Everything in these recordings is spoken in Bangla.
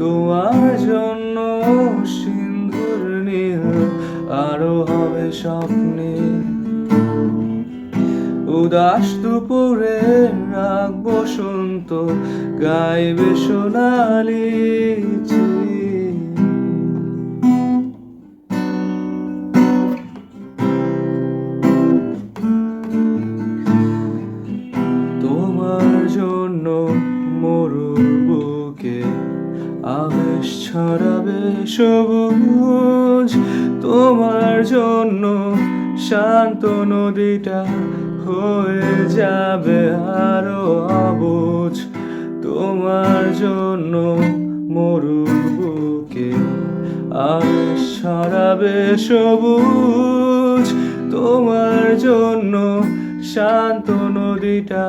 তোমার জন্য সিন্ধুর নীল আরো হবে স্বপ্নে। উদাস দুপুরে রাগ বসন্ত গাইবে সোনালি চিল। তোমার জন্য মরুর বুকে আবেশ ছড়াবে সবুজ। তোমার জন্য শান্ত নদীটা হয়ে যাবে আরো অবুঝ। তোমার জন্য মরুর বুকে আবেশ ছড়াবে সবুজ। তোমার জন্য শান্ত নদীটা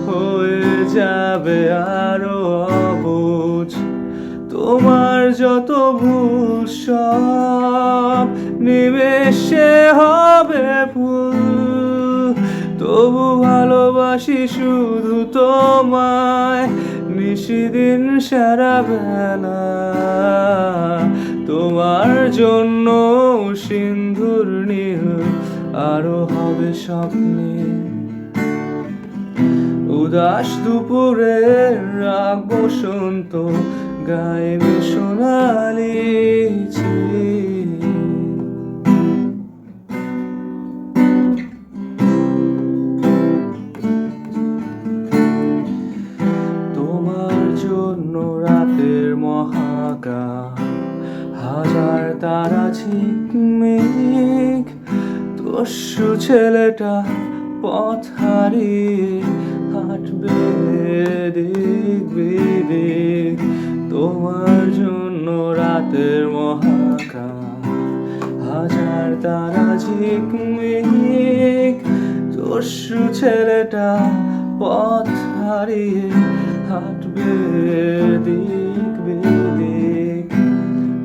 হয়ে যাবে আরো অবুঝ। তোমার যত ভুল সব নিমেষে হবে ফুল। তবু ভালোবাসি শুধু তোমায় নিশিদিন সারা বেলা। তোমার জন্য সিন্ধুর নীল আরো হবে স্বপ্নে। উদাস দুপুরে রাগ বসন্ত গাইবে সোনালি চিল। তোমার জন্য রাতের মহাকাশ হাজার তারা ঝিকমিক। দস্যু ছেলেটা পথ হারিয়ে হাঁটবে দিক বিদিক। তোমার জন্য রাতের মহাকাশ হাজার তারা ঝিকমিক। দস্যু ছেলেটা পথ হারিয়ে হাঁটবে দিক বিদিক।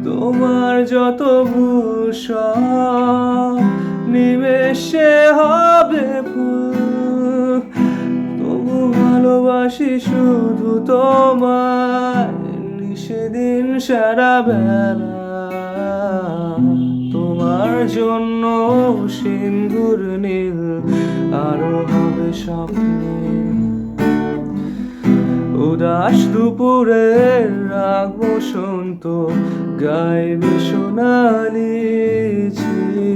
তোমার যত ভুল সব নিমেষে হবে ফুল। তবু ভালোবাসি শুধু তোমায় নিশিদিন সারা বেলা। তোমার জন্য সিন্ধুর নীল আরো হবে স্বপ্নে। উদাস দুপুরে রাগ বসন্ত গাইবে সোনালি চিল।